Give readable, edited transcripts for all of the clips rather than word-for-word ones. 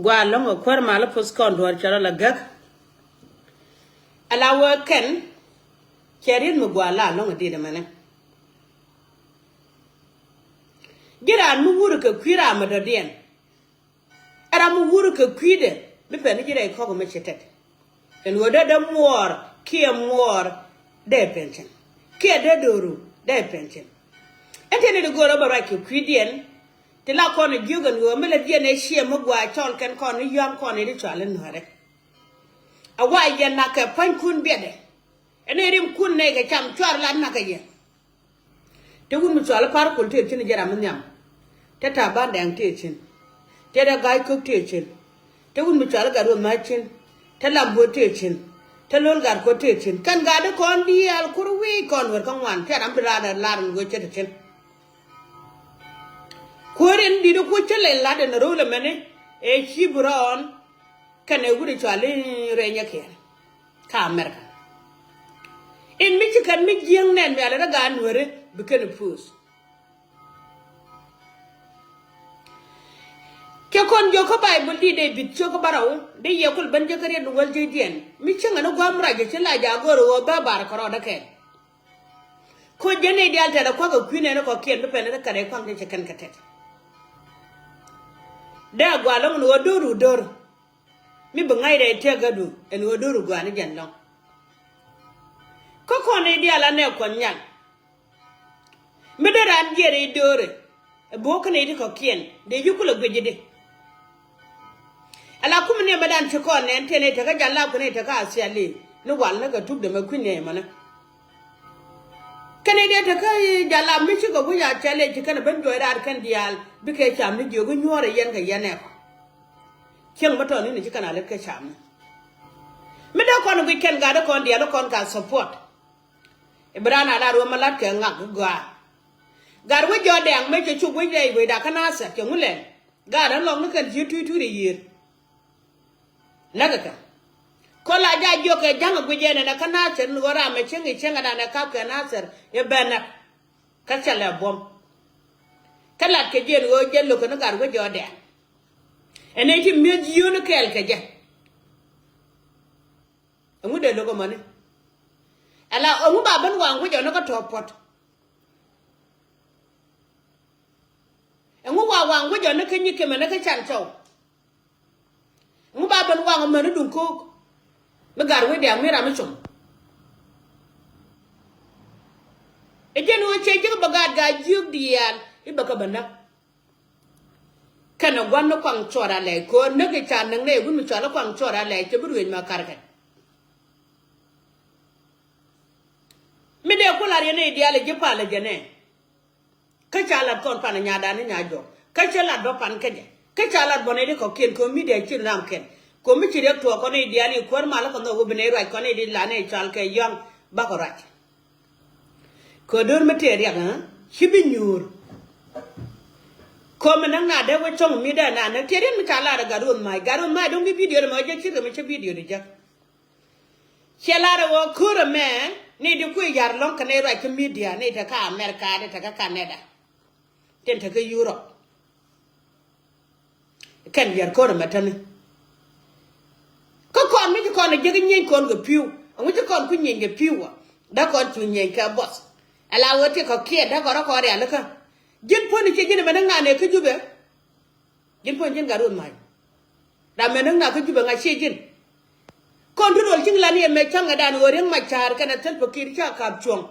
gwa longo kwar mala pos kon duar chara la gak ala wa ken kerin mu gwa la longo de mane gira mu wuru ka kwira ma do den ara mu wuru ka kwide mi pe ni gira ko me chetet en woda da muor kie muor de pension kie de doru de pension entene de goro bara ki kwidien te la ko ne jugan wo mele die ne shie mo gwa chol ken ko ne yam ko ne de chale nore awa ye na ka pan kun bede ene rim kun ne ga cham chwar la na ka ye te gun mu chale par ko te tin jara mun yam te ta ba dang te chin te da gai ko te chin te gun mu chale ga ro ma chin te lambo te chin te lol gar ko te chin kan ga de kon di al kurwi kon wer kan wan te am bra da la ngo che te chin Koren di do ko chele la de no le mene e hibron kane gudi chale renya ke ka America in Michigan mi jeng nen me ala ga Nuer bi ken pus ke kon jo ko bible di de bit cho ko baraw de ye kul ban je kare no wal je dien mi chenga no gwam raje chela ja goro wo ba bar ko da ke ko jene di alta da ko ga kwine no ko ken be ne da kare kwam je kan katet da gwa long no doru dor mi bangai de te gadu en wo doru gwa ni jan long ko ne di ala ne ko nyan mi da ran jere dore e bo ko ne di ko kien de yukula gwejide ala kuma ne madan ci ko ne ente ta ga jalla ko ne ta ka asiale ni wal na ga tub da makwine mana kane de ta kai jalla mi ci go buya chale ci kana ban joira kan dial bi kai cham ni jogo nyore yen ga yene ko ken mato ni ci kana le ka cham mi da ko no weekend ga da kon dial kon ka support ibrana la ro malat ke ngak gwa gar wo jode ang me ci chu wo de we da kana sa ke ngulen ga da long ni kan ji tu de yir nagaka kola ja joke janga gujene na kana chen wora me chengi chenga na ka ka nasar e bana ka chala bom kala ke jen wo jello ko ngar go jode ene ti meji yono kel ke je amu de logo mane ala amu ba ban wangu jo no ko topot amu wa wangu jo no ke nyike me na ka chan chow amu ba ban wangu me no dun ko Megar we dia mira michum ejen wo cheje bagad ga juk dial ibaka bana kana gwanno kwang chora le ko nege chan nang le gun mi chora kwang chora le che burwen ma karka mi de ko la yene dial je pala jene ka chala kon pana nyada ni nyajo ka chala do pan keje ka chala bonede ko ken ko mi de chin ram ken ko mi chire to ko ne diali ko mala ko no bene ra ko ne di la ne chal ke yang ba ko ra ko dor mate ri ga hibi nyur ko men na de wo chong mi da na na tere mi kala da garun mai don bi video ma je chire mi che video de ja chelara wo kura me ne di ku yar lon ka ne ra ke media ne ta ka America de ta ka Canada ten ta ka Europe kan yar ko mata ne ko mi ko na jegi nyen kon go piu ngu ti kon ku nyen ge piu da kon tu nyen ka boss ala wote ko kie da ko ko re alaka jin poni che jin menang na ne ku jube jin pon jin garun mai da menang na ku jube nga che jin kon du dol jing la ni me changa dan wo ren ma char kana tel pokir cha ka chong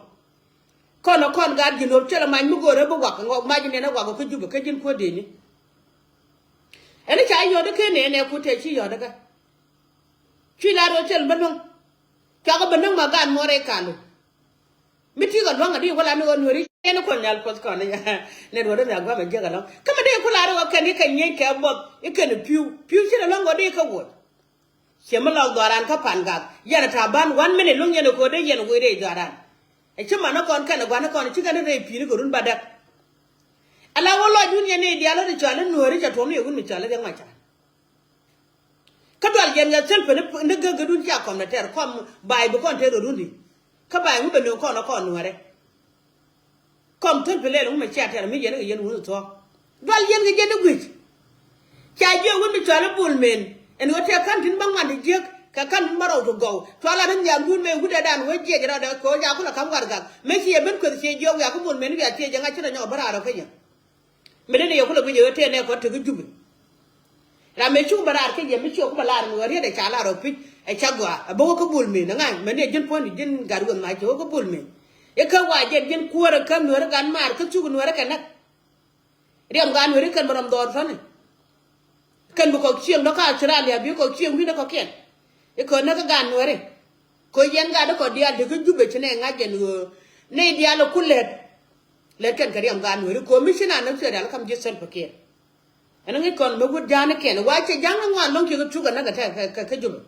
kono kon gar jin no chela mai mu go re bo wa ngo ma jin ne na wa ko jube ka jin ko de ni ene cha yo de ke ne ku te chi yo da ka Chila ro chel banong ka banong magan more kanu miti ga longa di wala no nori ene ko nyal pot ko ne ro na gwa me jaga long kama de kula ro kan ni kan yen ka bob e kan piu chila longo de ka wo shema law doran ka panga yana ta ban 1 minute long yana ko de yana go de doran e chima na kon kan gwa na kon chi kan re pi ko run badak ala wolo dunya ne di ala de chala nori cha to ne gun mi chala de ma cha kadwal yen ya selfe ne gaga dun ja kom na ter kom bai bu kon ter rundi ka bai mu be no kon ko Nuere kom ter pele lu me cha ter mi yen yen wu to dwal yen ge yen gwit cha je won mi chala bul men en wote kan tin bang man je ka kan maro to go chala dan nyam dun me guda dan we je jara da ko ja kula kam gar ga me ci ben ko ci je ya ko bul men ya te janga ci na bara ro kenya me ne ya kula guje wote ne ko to jubi ra me chu bara ke je me chu ko bala no re de chala ro pi e chagwa bo ko bul men nga me ne jin pon jin gar gon ma jo ko bul men e ka wa je jin ko ra kan no ra gan mar ka chu no ra kan nak riam gan no re kan baram dor fa ne kan bu ko chieng no ka Australia bi ko chieng bi no ko ken e ko na ka gan no re ko yen ga ko dia de ko jube chene nga je no ne dia lo kulet le kan ka riam gan no re ko mi china na se dal kam je sen paket ana ngi kon ma gud jana ken wa che jang ngwan long ki ko chu ga na ka jube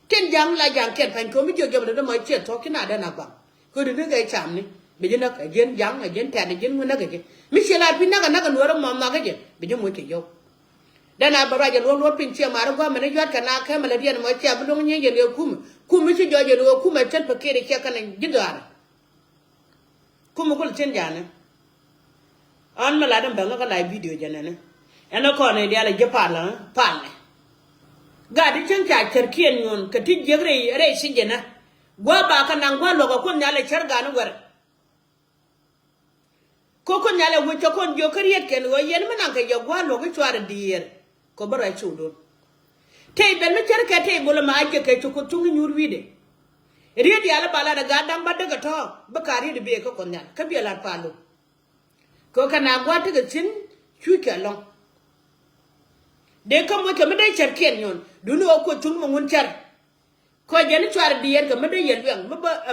ken jang la jang ken pan ko mi jo jo da ma che to kina da na ba ko de ga cham ni be je na ka jen jang na jen ta de jen na ga je mi chela pin na ga no ro ma ma ga je be je mo ke yo dana bara je lo pin che ma ro ga me ne yat kana ka ma le dia mo che bu nye je le kum mi chi jo je lo kum chen pa ke de che kana jidara kum ko chen jana an ma la dan ba ga la video jana ne ana ko ne dia la je pa ne ga di chen cha cher kien nyon ka ti je re si je na gwa ba ka nan gwa lo ga ko nya le cher ga no gar ko nya le wo cho kon jo kriet ken wo yen ma nan ka jo gwa lo ga chwar dier ko bara chudo tay ben mi cer ka tay bolo ma je ke ko tungi nyur wide redi ala bala da gadam badda ga to bakari de be ko konya ka bi ala palo ko kana gwata ga cin chuke long de ko mo ke me dai cer ken yon dunu ko tung mo ngun cer ko je ni chwar dier ga me dai yel wen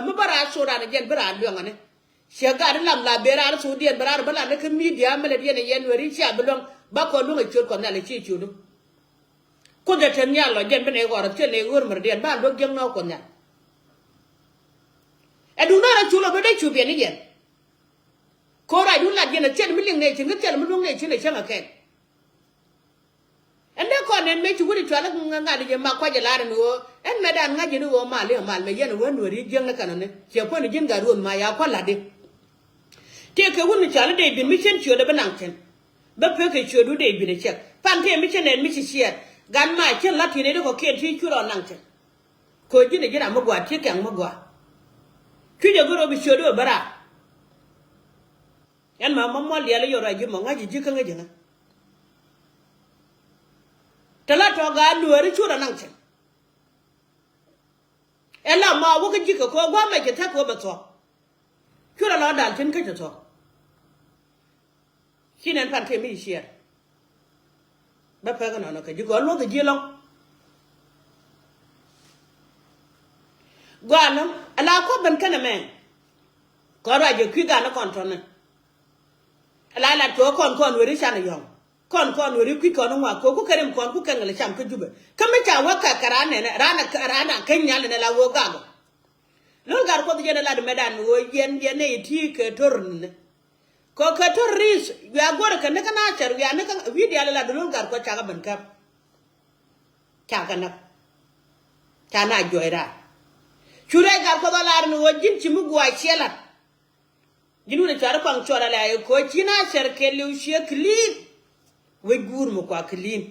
mo bara sura na gen bara lwen ne shega da lam la bera su dier bara bala ne ka media mele de ne yen wari cha bulong ba ko lu ngi chur ko na le chi chudu ko de ten ya lo gen bene go ra chen ne gur mer den ba do gem no ko nya e du na ra chulo be de chu be ni gen ko ra du la gen chen mi ling ne chen chen mi lu ne chen ne chen ka ende ko ne me chu guri chwala nga de ma ko je la ren wo en me dan nga je no ma le me yen wo no ri gen na kan ne che ko ni gen ga ru ma ya ko la de te ke woni chala de bin mi chen chu de banang chen ba pe ke chu du de bin ne che pan te mi chen ne mi chi chiet gan ma chen la ti ne ko ken ti chu ro nang chen ko ji ne jira ma gwa ti kan ma gwa chu je go ro bi chu do bara yan ma mo le le yo ra ji mo nga ji ka nga ji na tala to ga Nuer chu ro nang chen ela ma wo ke ji ko gwa ma ke ta ko ba to chu ro la dal chen ke to kinen pan te mi share ba pa ga no ka ji go lo ga ji long gwa no ala ko ban kana men ko ra je kwi ga na kon ton ala la to kon wori sha na yong kon wori kwi kon wa ko ku kerem kon ku kan le cham ka jube kame cha wa ka karane rana kan nya le la wo ga go lo gar ko je la de medan wo yen ne ti ke torne ko ka torris ya gor ka ne kana char ya ne kan video la do gar ko cha ga ban ka cha ga na cha na joira chure gar ko la no wajin ci mu gwa chela jinu ne char pang chora la ko china char ke lu she clean we gur mu kwa clean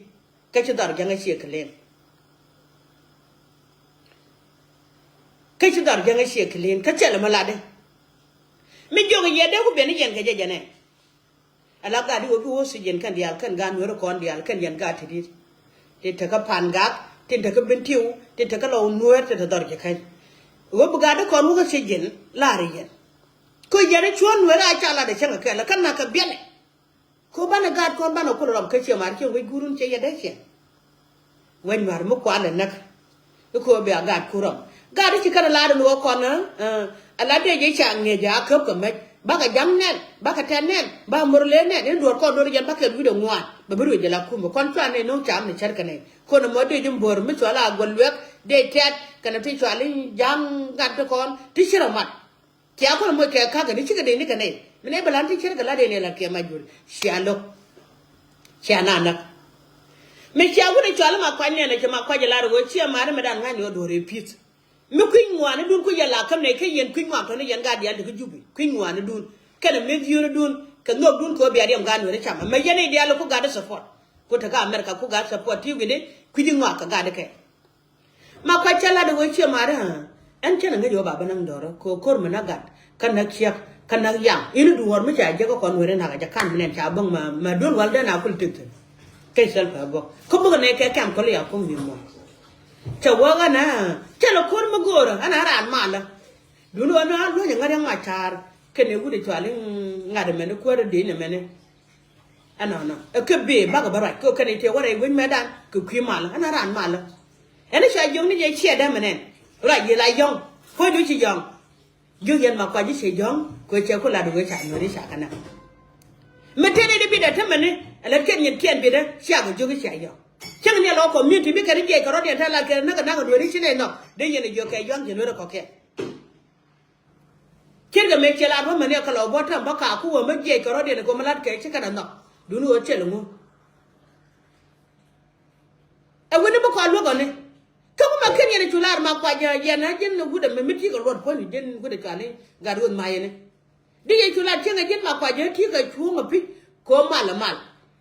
ka ci dar janga she clean ka ci dar janga she clean ka chela malade mi jogo yede ko ben yen ga jene ala ga di wo su jen kan dial kan gan wero kon dial kan yen ga ti ti ta ka pan ga ti ta ka ben tiu ti ta ka lo Nuer ti ta dor je kan wo bu ga da kon wo se jen la ri yen ko yere chuon Nuer a cha la de chen ka la kan na ka ben ko bana ga kon bana ko rom ka che mar che we gurun che yede che wen mar mu kwa le nak ko be ga ko rom ga di ci kana la do wo kon ala de je cha nge ja ko ko me ba ka jam nen ba ka ten nen ba murle nen en do ko do jan ba ka wi do ngwan ba buru je la ku mo kon twa ne no cham ne cher kane ko no mo de jum bor mi twala gol wek de tet kana ti twala jam gat kon ti shira mat ti ko mo ke ka ga ni ci ga de ni kane mene balan ti cher ga la de ne la ke ma jur shialo shiana na me ci awu de twala ma kwa ne ne ke ma kwa je la ro ci ma re medan ngani o do repeat mi kwin ngwane dun ko yalla kam ne kay yen kwin ngwan to ne yen ga dia de jubi kwin ngwane dun kana me viyo dun ka no dun ko biya dem ga no ne chama me yene dia lo ko ga da support ko ta ga America ko ga support you gide ku ji ngwa ka ga de ke ma kwa chala de wo che mara an chen nga jo baba nang doro ko kor mana gat kan na kiak kan na yang inu du wor ma cha je ko kon were na ga kan minen cha bang ma dol wal da na kul tik ke sel pa bo ko bo ne ke kam ko le ya ko mi mo cha wa ga na cha lo kor ma goro ana ran ma la du no na lo nya nga ma char ke ne gude chwale nga de men ko de ne men ana na e ke be ba ga bara ko ke ne te wore wen medan ku kwi ma la ana ran ma la ene cha jong ni je che da menen ra ye la yong ko du chi yong ju yen ma kwa ji che yong ko che ko la du ga cha no ri sa kana me te de bi da te mene ala ken yen ken bi da sha ga ju ga cha yong chen ne lo community bi ka ri je ko ro de ta la ke na ga do ri chi ne no de yen jo ke yong je no ko ke ken ga me che la ro mene ka lo bo ta ba ka ku wo me je ko ro de ko ma lat ke chi ka no du no che lo mu e wo ne ba ko lo go ne kamu makan yang cular mak wajah jana jen guda memiti kalau luar pun jen guda cale garut maya ne dia cular jen jen mak wajah tiga cuang api ko mal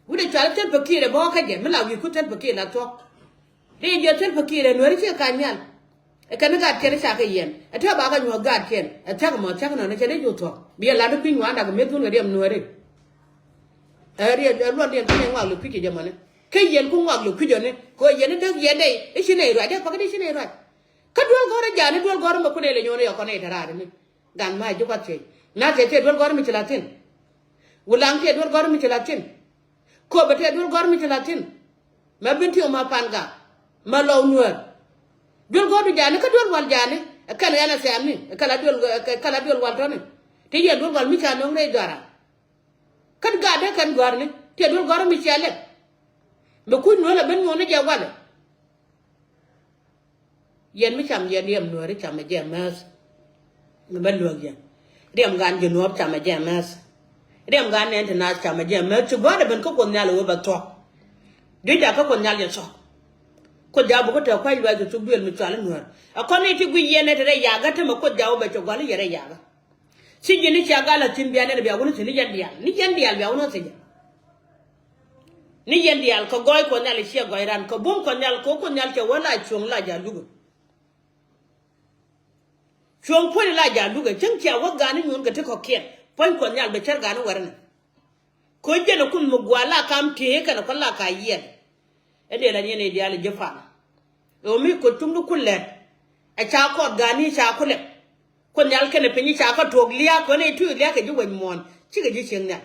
guda cale ten pakir bawa kaje melawi ku ten pakir la tok dia je ten pakir nuari cia kanyan kan gat kere sa ka yen ata ba ka nyo gat ken ata mo ata no ne cale jo tok biar la du pinwa da me tun ngariam nuari ari luar dia kan yang walu pikir jamane cái yen cũng ngọc lục cái này coi yen nó yen đây cái chuyện này rồi đấy phải cái chuyện này rồi cái đuôi gói nó già đuôi gói mà con này là nhon này con này thà đấy gan mai chụp cái na thế đuôi gói mình chỉ là tin ulang thế đuôi gói mình chỉ là tin cô bê thế đuôi gói mình chỉ là tin mà bên thiếu mà pan cả mà lâu nữa đuôi gói nó già nó cái đuôi gói già này cái này là xem này cái là đuôi gói đó này thì yen đuôi gói mình chỉ là đây rồi cái gà đấy cái gói này thì đuôi gói mình chỉ là mà cúi nữa là bên ngón nó già quá rồi, yên mới chạm yên điểm nữa đấy chạm mà già mà bên luộc vậy, điểm gan giờ nữa chạm mà già mà, điểm gan này thì na chạm mà già mà chú bữa là bên có con nhà là ở to, đấy là có con nhà liền so, con già bố có thể quay lại từ chú biển mình chọn nữa, con này thì quý yên này thì đây già cái mà con già ở bên chỗ quán này già cái, xin gì này già cái là chim biển này là béo nó thì nó dân đial béo nó thì ni yendi al ko goy ko nyal sia goy ran ko bum ko nyal che wala chuong la ja lugu chuong pon la ja lugu chang chia wa ga ni nyun ga te ko kien pon ko nyal be cher ga no warna ko je no kun mu gwala kam te ka ko la ka yen e de la nyene di al jefa o mi ko tum ku le a cha ko ga ni cha ko le ko nyal ke ne pe ni cha ko tog lia ko ne tu lia ke ju wen mon chi ga ji cheng na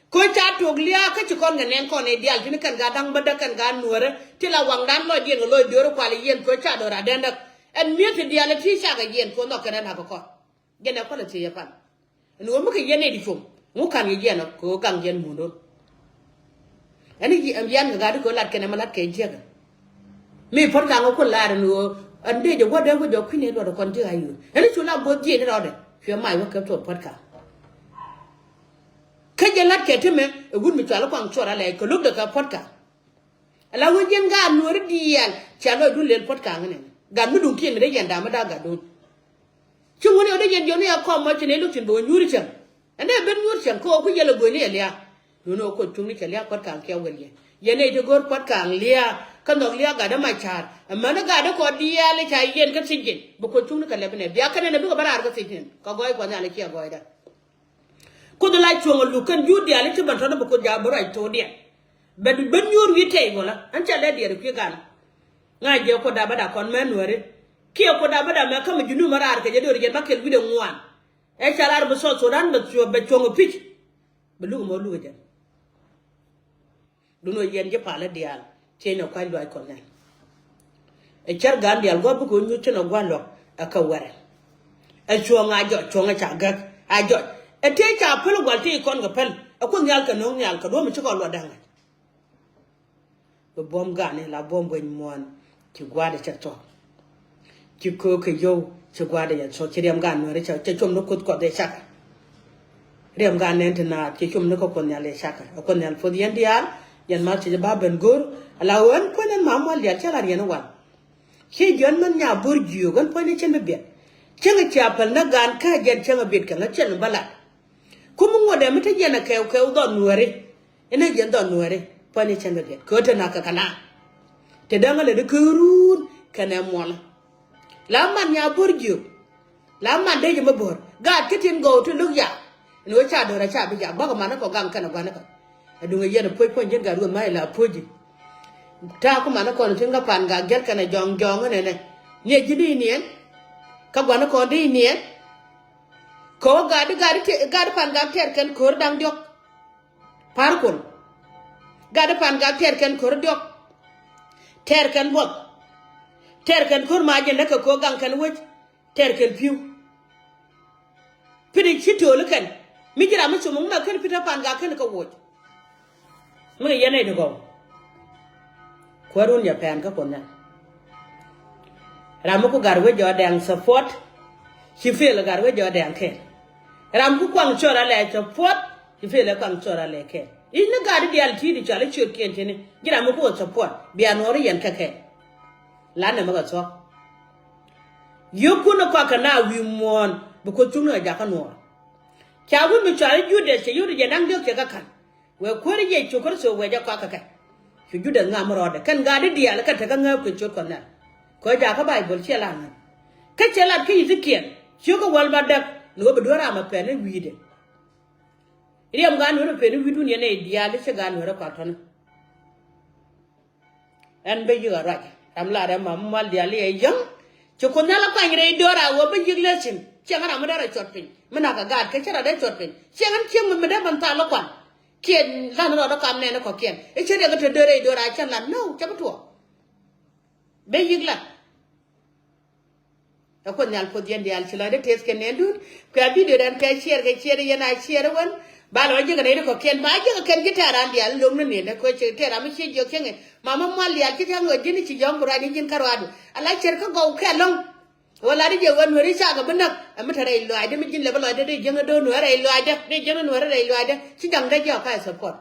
ko cha tok lia ka ci kon ga nen kon e dial tin kan ga dang bada kan ga nuore ti la wang dan lo dien lo dioro kwali yen ko cha do ra den dak en mi ti dial ti cha ga yen ko no kan na ba ko gene ko la ti ya pan no mo ke yen e di fum mo kan ye yen ko kan yen mu do ani ji am yan ga ko lat ken ma lat ke je ga mi por ka ko la no ande je wo de ko jo kwine do kon ti ayu ani chu la bo je de do de fi mai wo ka to por ka kaje lat ke teme gun mi tala kwang chora le ko lugda ka potka ala wonjen ga nur dial chalo du len potka ngene ga mu dun kien de yenda ma da ga do chu woni de yen joni akko mo chene lu tin bo nyuri chan ande ben nyuri chan ko ku yelo go ni elia no ko tumi ke lia potka ke wele yene de gor potka lia kan do lia ga da ma char amma na ga da ko dial cha yen ka sijin bo ko tumi ka le bene biya kan ne bi ko barar ka sijin ko goy ko na le ki goy da ko do la chuong lu kan judi ale ti banto no ko ja bro ai to dia ben nyur wi te gola an cha le dia ki gan nga je ko da bada kon men wore ki ko da bada me kam junu marar ke je do je bakel wi de ngwan e cha lar bo so dan be chuong pich be lu mo lu je du no yen je pala dial che no kwa lo ko nan e char gan dial go bu ko nyu che no gwa lo aka wore e chuong a jo chuong a cha ga a jo e te cha pel gwal ti kon ga pel a ko nyal ka no nyal ka do mi ko lo danga bo bom ga ne la bom ben mon ti gwa de cha to ti ko ke yo ti gwa de ya so ti rem ga no re cha chom no ko de cha rem ga ne na ti chom no ko kon nyal le cha ka ko nyal fo yen dial yan ma ti ba ben gor ala won ko nan ma mo ya cha la yen wan ke jon man nya bur ju gon po ne chen be chen cha pel na gan ka jen chen be ka na chen bala kuma ngode mata jena kai do nuore ina jen do nuore pani changa get ko ta na ka kana te danga le de kurun kana mola la man nya borjo la man de ma bor ga kitin go to look ya no cha do ra cha bi ya ba ko man ko gam kana gwana ka adunga yena poi poi jen ga ru mai la poji ta ko man ko tin ga pan ga get kana jong jong ne ne jidi nien ka gwana ko di nien ko ga di pan ga ter kan ko dang diok par kon ga di pan ga ter kan ko diok ter kan bot ter kan ko ma jen ka ko gang kan wuj ter kan piu pidi chito lukan mi jira mu sumu ma kan pita pan ga kan ka wuj mun yana da go ko ron ya pan ka kon na ramu ko garwe jo dang support chi fel garwe jo dang ke ram ku kwang chora le support chi fel kwang chora le ke in ga di al ti di chale chur ken tene jira mu ko support bi anori yen ka ke la na ma ga so yoku no kwa kana wi mon bu ko tunu ja ka no cha wu mi chale jude se yude je nang dio ke ka kan we ko ri je chukor so we ja ka ka ke chu jude nga mo rode kan ga di al ka ta ka nga ko chot kon na ko ja ka bible che la na ka che la ki zikien chu ko wal ba dak no be dora ma pe ne wi de riam ga no pe ne wi du ne ne dia le che ga no ra ka ton en be yu ra am la ra ma mal dia le yang chu ko na la pa ngre dora wo be yu le chin che ga ma da chot pin mana ka ga ka che ra da chot pin che han che ma da ban ta lo kwan kien la no da kam ne na ko kien e che ga te dora che la no che ba to be yu la ko nyal ko dien dial chila de tes ken ndut ko abi de dan ka share yana share won balo je ga ne ko ken ba je ga ken gitara dial lom ne ne ko che tera mi che jo ken mama mal ya ki tango jini ci jom bura ni jin karwadu ala cer ko go ke long wala di je won hori sa ga bunak am tare lo ade mi jin le balo de je ga do no re lo ade de je no re lo ade ci jang da jo ka support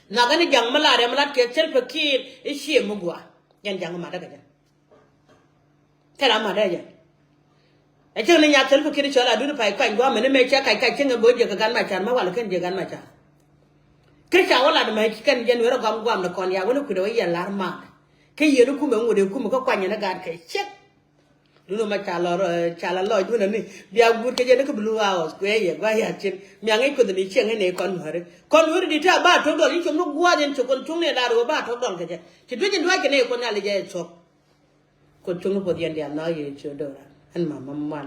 na ga ni jang mala re mala ke cel fakir e shi mu gwa yan jang ma daga tera ma da ya e je ni ya cel fakir cho la du pai kan gwa me ne me cha kai chen ga bo je ga gan ma char ma wala ken je gan ma char Krisha wala da mai kan je no ra gam gwam na kon ya wala ku da ya larma ke yeru ku me ngode ku me ko kwanya na ga kai chet duno ma chala lo du na ni bia gur ke je ne ko blue house ko ye gwa ya chin mi ngai ko ni chen ne kon hore di ta ba to do ni chum no gwa den to kon chung ne da ro ba to don ke je ti du jin dwa ke ne ko na le je chop ko chung no po dien dia na ye cho do ra an ma